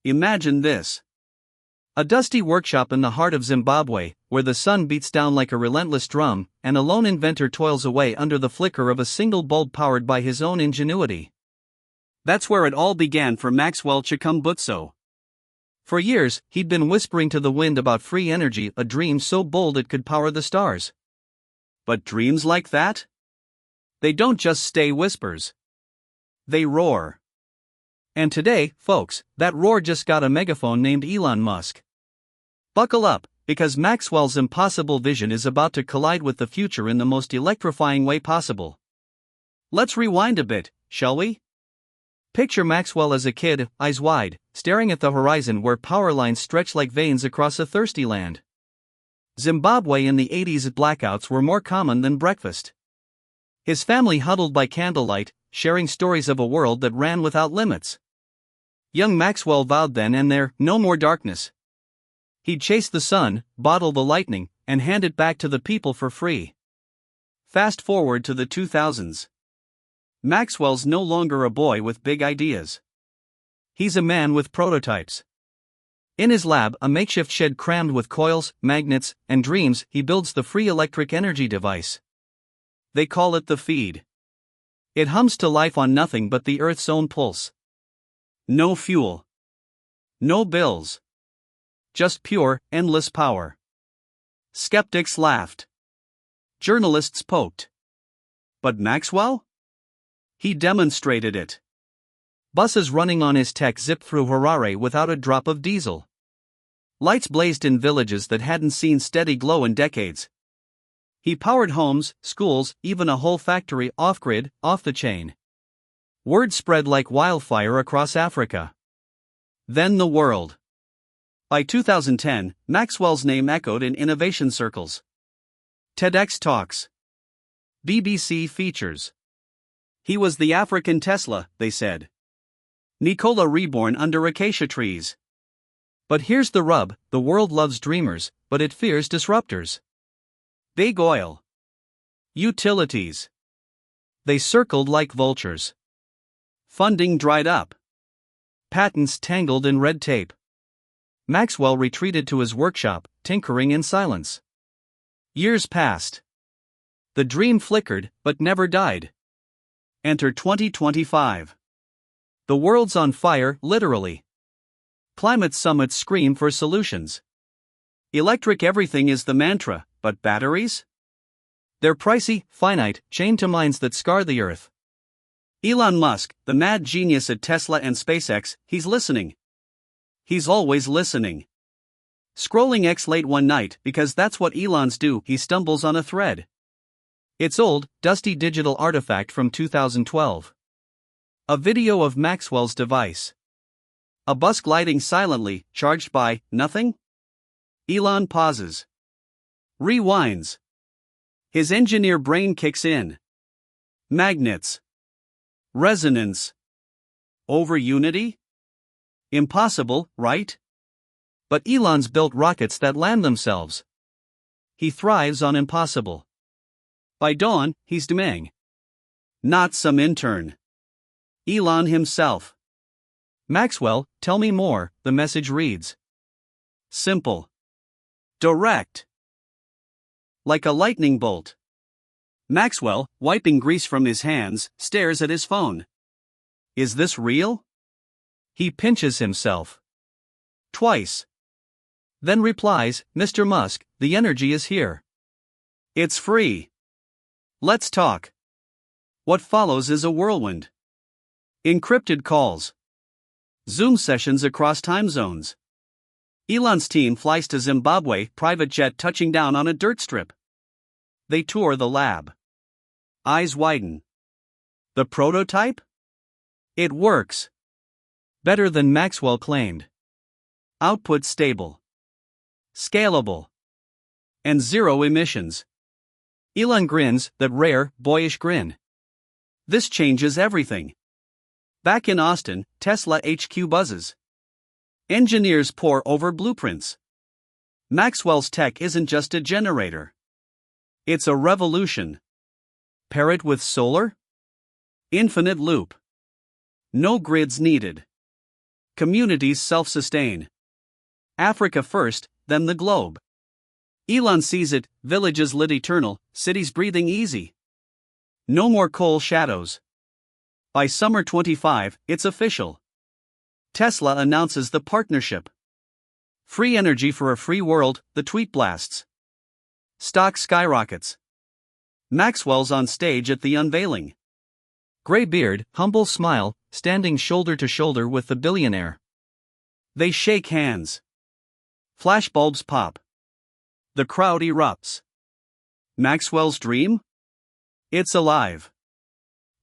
Imagine this. A dusty workshop in the heart of Zimbabwe, where the sun beats down like a relentless drum, and a lone inventor toils away under the flicker of a single bulb powered by his own ingenuity. That's where it all began for Maxwell Chikumbutso. For years, he'd been whispering to the wind about free energy, a dream so bold it could power the stars. But dreams like that? They don't just stay whispers. They roar. And today, folks, that roar just got a megaphone named Elon Musk. Buckle up, because Maxwell's impossible vision is about to collide with the future in the most electrifying way possible. Let's rewind a bit, shall we? Picture Maxwell as a kid, eyes wide, staring at the horizon where power lines stretch like veins across a thirsty land. Zimbabwe in the 80s blackouts were more common than breakfast. His family huddled by candlelight, sharing stories of a world that ran without limits. Young Maxwell vowed then and there, no more darkness. He'd chase the sun, bottle the lightning, and hand it back to the people for free. Fast forward to the 2000s. Maxwell's no longer a boy with big ideas. He's a man with prototypes. In his lab, a makeshift shed crammed with coils, magnets, and dreams, he builds the free electric energy device. They call it the feed. It hums to life on nothing but the Earth's own pulse. No fuel. No bills. Just pure, endless power. Skeptics laughed. Journalists poked. But Maxwell? He demonstrated it. Buses running on his tech zipped through Harare without a drop of diesel. Lights blazed in villages that hadn't seen steady glow in decades. He powered homes, schools, even a whole factory off-grid, off the chain. Word spread like wildfire across Africa. Then the world. By 2010, Maxwell's name echoed in innovation circles. TEDx talks. BBC features. He was the African Tesla, they said. Nicola reborn under acacia trees. But here's the rub, the world loves dreamers, but it fears disruptors. Big oil. Utilities. They circled like vultures. Funding dried up. Patents tangled in red tape. Maxwell retreated to his workshop, tinkering in silence. Years passed. The dream flickered, but never died. Enter 2025. The world's on fire, literally. Climate summits scream for solutions. Electric everything is the mantra, but batteries? They're pricey, finite, chained to mines that scar the earth. Elon Musk, the mad genius at Tesla and SpaceX, he's listening. He's always listening. Scrolling X late one night, because that's what Elons do, he stumbles on a thread. It's old, dusty digital artifact from 2012. A video of Maxwell's device. A bus gliding silently, charged by nothing? Elon pauses. Rewinds. His engineer brain kicks in. Magnets. Resonance. Overunity? Impossible, right? But Elon's built rockets that land themselves. He thrives on impossible. By dawn, he's demanding. Not some intern. Elon himself. Maxwell, tell me more, the message reads. Simple. Direct. Like a lightning bolt. Maxwell, wiping grease from his hands, stares at his phone. Is this real? He pinches himself. Twice. Then replies, Mr. Musk, the energy is here. It's free. Let's talk. What follows is a whirlwind. Encrypted calls. Zoom sessions across time zones. Elon's team flies to Zimbabwe, private jet touching down on a dirt strip. They tour the lab. Eyes widen. The prototype? It works. Better than Maxwell claimed. Output stable. Scalable. And zero emissions. Elon grins, that rare, boyish grin. This changes everything. Back in Austin, Tesla HQ buzzes. Engineers pore over blueprints. Maxwell's tech isn't just a generator. It's a revolution. Pair it with solar? Infinite loop. No grids needed. Communities self-sustain. Africa first, then the globe. Elon sees it, villages lit eternal, cities breathing easy. No more coal shadows. By summer 25, it's official. Tesla announces the partnership. Free energy for a free world, the tweet blasts. Stock skyrockets. Maxwell's on stage at the unveiling. Gray beard, humble smile, standing shoulder to shoulder with the billionaire. They shake hands. Flashbulbs pop. The crowd erupts. Maxwell's dream? It's alive.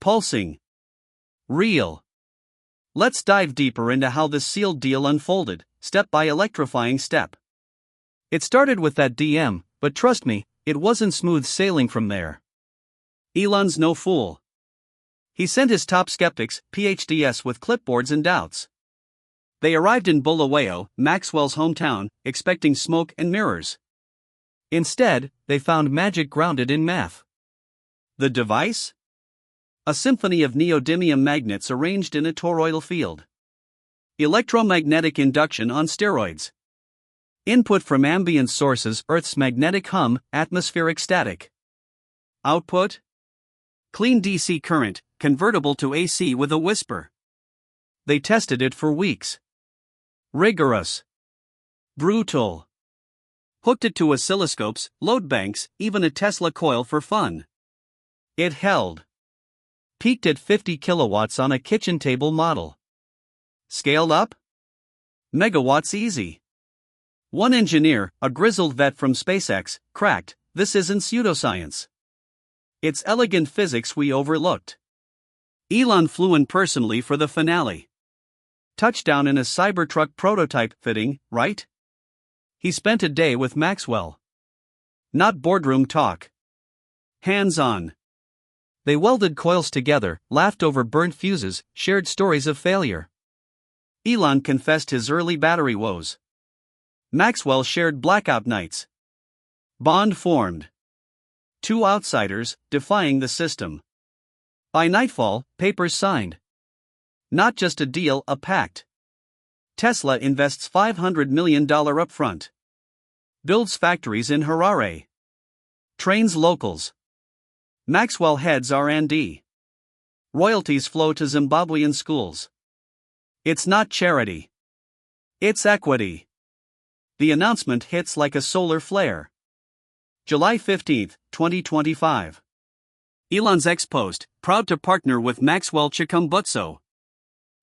Pulsing. Real. Let's dive deeper into how this sealed deal unfolded, step by electrifying step. It started with that DM, but trust me, it wasn't smooth sailing from there. Elon's no fool. He sent his top skeptics, PhDs, with clipboards and doubts. They arrived in Bulawayo, Maxwell's hometown, expecting smoke and mirrors. Instead, they found magic grounded in math. The device? A symphony of neodymium magnets arranged in a toroidal field. Electromagnetic induction on steroids. Input from ambient sources: Earth's magnetic hum, atmospheric static. Output? Clean DC current, convertible to AC with a whisper. They tested it for weeks. Rigorous. Brutal. Hooked it to oscilloscopes, load banks, even a Tesla coil for fun. It held. Peaked at 50 kilowatts on a kitchen table model. Scaled up? Megawatts easy. One engineer, a grizzled vet from SpaceX, cracked, "This isn't pseudoscience. It's elegant physics we overlooked." Elon flew in personally for the finale. Touchdown in a Cybertruck prototype, fitting, right? He spent a day with Maxwell. Not boardroom talk. Hands-on. They welded coils together, laughed over burnt fuses, shared stories of failure. Elon confessed his early battery woes. Maxwell shared blackout nights. Bond formed. Two outsiders, defying the system. By nightfall, papers signed. Not just a deal, a pact. Tesla invests $500 million upfront. Builds factories in Harare. Trains locals. Maxwell heads R&D. Royalties flow to Zimbabwean schools. It's not charity. It's equity. The announcement hits like a solar flare. July 15, 2025. Elon's X post, proud to partner with Maxwell Chikumbutso.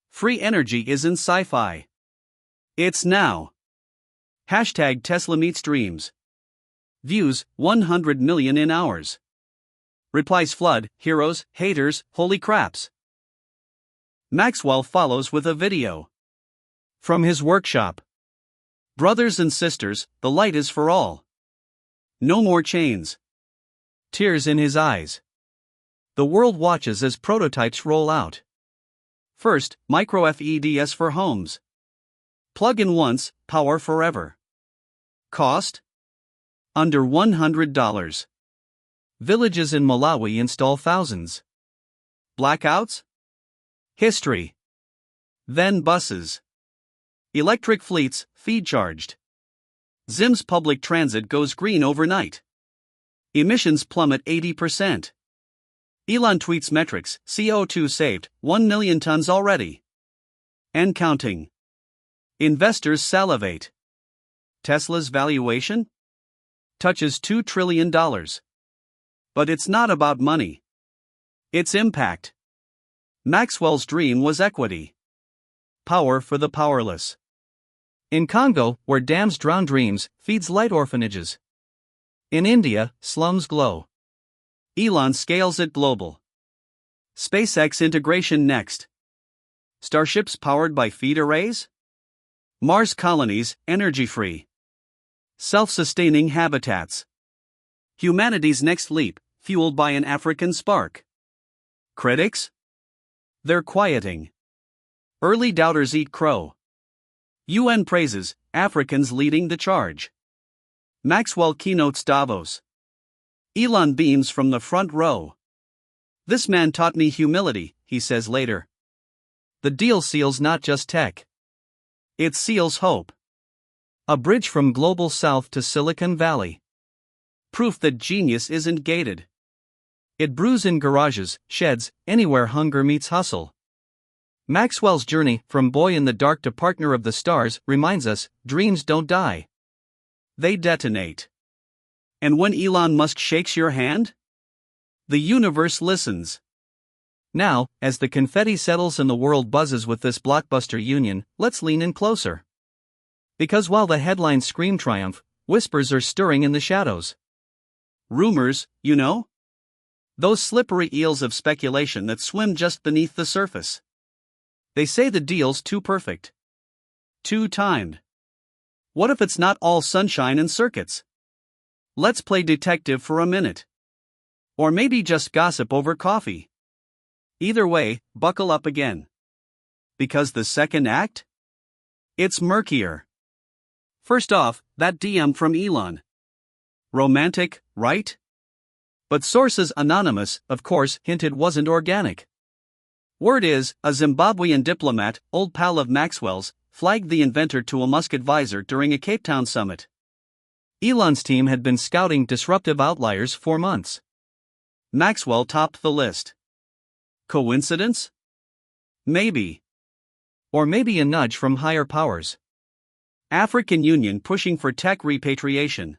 Free energy isn't sci-fi. It's now. Hashtag Tesla meets dreams. Views, 100 million in hours. Replies flood, heroes, haters, holy craps. Maxwell follows with a video. From his workshop. Brothers and sisters, the light is for all. No more chains. Tears in his eyes. The world watches as prototypes roll out. First, micro FEDs for homes. Plug in once, power forever. Cost? Under $100. Villages in Malawi install thousands. Blackouts? History. Then buses. Electric fleets, feed charged. Zim's public transit goes green overnight. Emissions plummet 80%. Elon tweets metrics: CO2 saved, 1 million tons already. And counting. Investors salivate. Tesla's valuation? Touches $2 trillion. But it's not about money. It's impact. Maxwell's dream was equity. Power for the powerless. In Congo, where dams drown dreams, feeds light orphanages. In India, slums glow. Elon scales it global. SpaceX integration next. Starships powered by feed arrays? Mars colonies, energy-free. Self-sustaining habitats. Humanity's next leap, fueled by an African spark. Critics? They're quieting. Early doubters eat crow. UN praises, Africans leading the charge. Maxwell keynotes Davos. Elon beams from the front row. "This man taught me humility," he says later. The deal seals not just tech. It seals hope. A bridge from global south to Silicon Valley. Proof that genius isn't gated. It brews in garages, sheds, anywhere hunger meets hustle. Maxwell's journey, from boy in the dark to partner of the stars, reminds us, dreams don't die. They detonate. And when Elon Musk shakes your hand, the universe listens. Now, as the confetti settles and the world buzzes with this blockbuster union, let's lean in closer. Because while the headlines scream triumph, whispers are stirring in the shadows. Rumors, you know? Those slippery eels of speculation that swim just beneath the surface. They say the deal's too perfect. Too timed. What if it's not all sunshine and circuits? Let's play detective for a minute. Or maybe just gossip over coffee. Either way, buckle up again. Because the second act? It's murkier. First off, that DM from Elon. Romantic, right? But sources anonymous, of course, hinted wasn't organic. Word is, a Zimbabwean diplomat, old pal of Maxwell's, flagged the inventor to a Musk advisor during a Cape Town summit. Elon's team had been scouting disruptive outliers for months. Maxwell topped the list. Coincidence? Maybe. Or maybe a nudge from higher powers. African Union pushing for tech repatriation.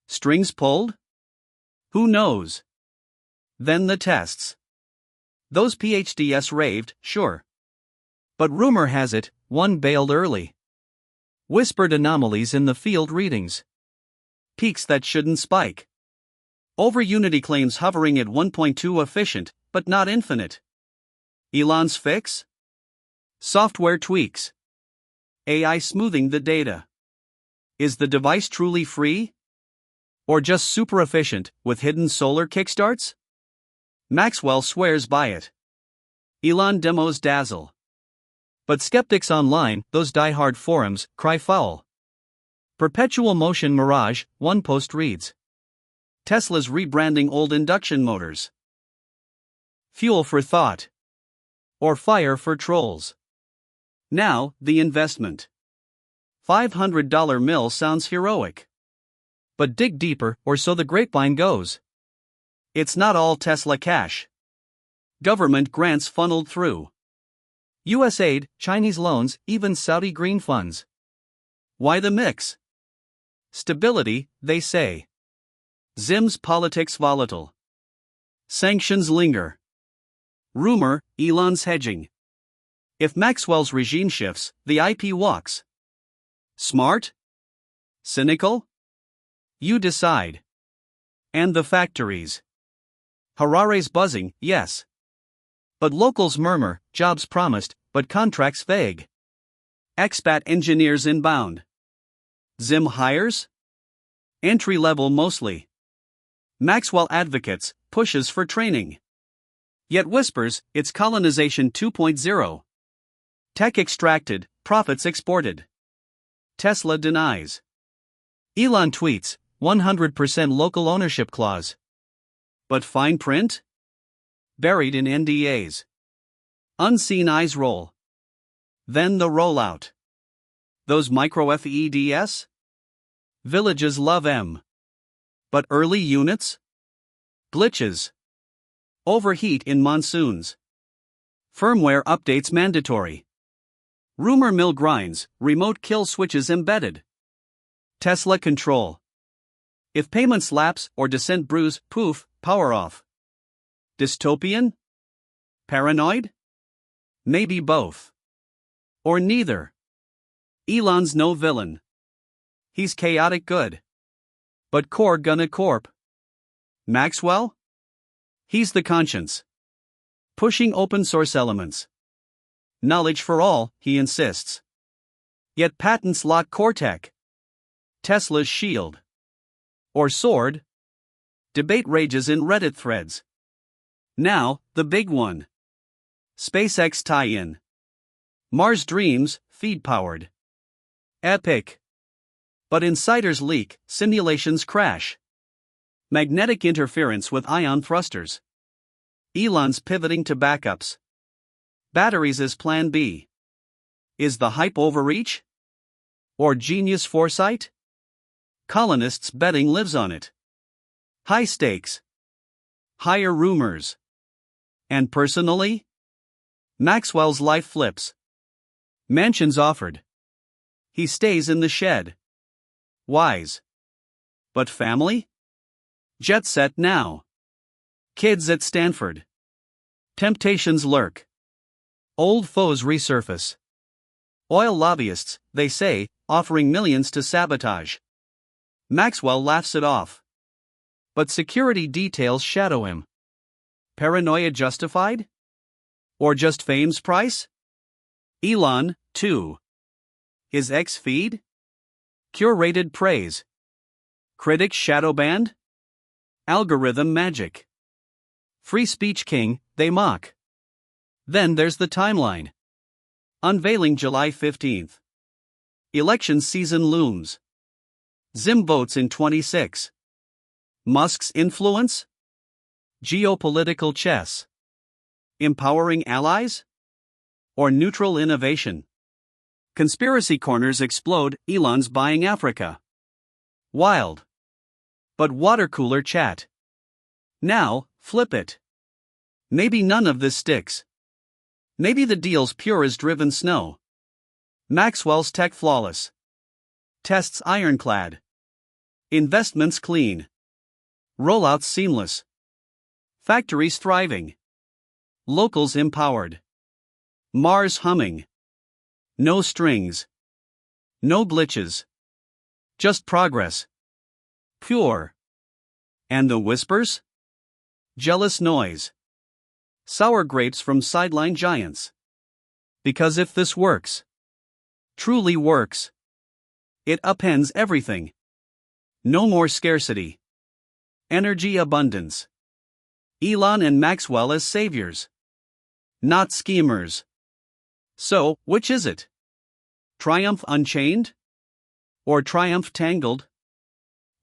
Strings pulled? Who knows? Then the tests. Those PhDs raved, sure. But rumor has it, one bailed early. Whispered anomalies in the field readings. Peaks that shouldn't spike. Overunity claims hovering at 1.2 efficient, but not infinite. Elon's fix? Software tweaks. AI smoothing the data. Is the device truly free? Or just super efficient, with hidden solar kickstarts? Maxwell swears by it. Elon demos dazzle. But skeptics online, those die-hard forums, cry foul. Perpetual motion mirage, one post reads. Tesla's rebranding old induction motors. Fuel for thought. Or fire for trolls. Now, the investment. $500 mill sounds heroic. But dig deeper, or so the grapevine goes. It's not all Tesla cash. Government grants funneled through. US aid, Chinese loans, even Saudi green funds. Why the mix? Stability, they say. Zim's politics volatile. Sanctions linger. Rumor, Elon's hedging. If Maxwell's regime shifts, the IP walks. Smart? Cynical? You decide. And the factories. Harare's buzzing, yes. But locals murmur, jobs promised, but contracts vague. Expat engineers inbound. Zim hires? Entry level mostly. Maxwell advocates, pushes for training. Yet whispers, it's colonization 2.0. Tech extracted, profits exported. Tesla denies. Elon tweets, 100% local ownership clause. But fine print? Buried in NDAs. Unseen eyes roll. Then the rollout. Those micro FEDs? Villages love M. But early units? Glitches. Overheat in monsoons. Firmware updates mandatory. Rumor mill grinds, remote kill switches embedded. Tesla control. If payments lapse or descent bruise, poof, power off. Dystopian? Paranoid? Maybe both. Or neither. Elon's no villain. He's chaotic good. But core gonna corp. Maxwell? He's the conscience. Pushing open source elements. Knowledge for all, he insists. Yet patents lock core tech. Tesla's shield. Or sword? Debate rages in Reddit threads. Now, the big one. SpaceX tie-in. Mars Dreams, feed-powered. Epic. But insiders leak, simulations crash. Magnetic interference with ion thrusters. Elon's pivoting to backups. Batteries as Plan B. Is the hype overreach? Or genius foresight? Colonists betting lives on it. High stakes. Higher rumors. And personally? Maxwell's life flips. Mansions offered. He stays in the shed. Wise. But family? Jet set now. Kids at Stanford. Temptations lurk. Old foes resurface. Oil lobbyists, they say, offering millions to sabotage. Maxwell laughs it off. But security details shadow him. Paranoia justified? Or just fame's price? Elon, too. His X feed? Curated praise. Critics shadow banned? Algorithm magic. Free speech king, they mock. Then there's the timeline. Unveiling July 15th. Election season looms. Zim votes in 26. Musk's influence? Geopolitical chess. Empowering allies? Or neutral innovation? Conspiracy corners explode, Elon's buying Africa. Wild. But water cooler chat. Now, flip it. Maybe none of this sticks. Maybe the deal's pure as driven snow. Maxwell's tech flawless. Tests ironclad. Investments clean. Rollouts seamless. Factories thriving. Locals empowered. Mars humming. No strings. No glitches. Just progress. Pure. And the whispers? Jealous noise. Sour grapes from sideline giants. Because if this works, truly works, it upends everything. No more scarcity. Energy abundance. Elon and Maxwell as saviors. Not schemers. So, which is it? Triumph unchained? Or triumph tangled?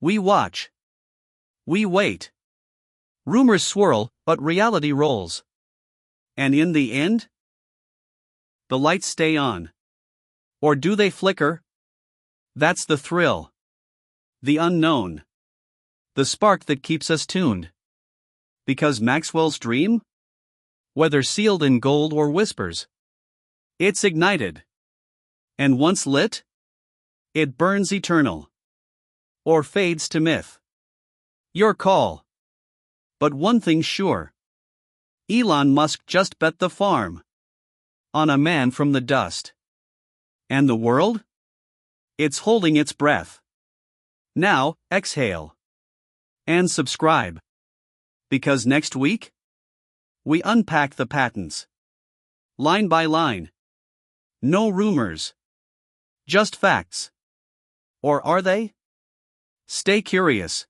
We watch. We wait. Rumors swirl, but reality rolls. And in the end? The lights stay on. Or do they flicker? That's the thrill. The unknown. The spark that keeps us tuned. Because Maxwell's dream? Whether sealed in gold or whispers, it's ignited. And once lit, it burns eternal. Or fades to myth. Your call. But one thing's sure. Elon Musk just bet the farm. On a man from the dust. And the world? It's holding its breath. Now, exhale. And subscribe. Because next week, we unpack the patents. Line by line. No rumors. Just facts. Or are they? Stay curious.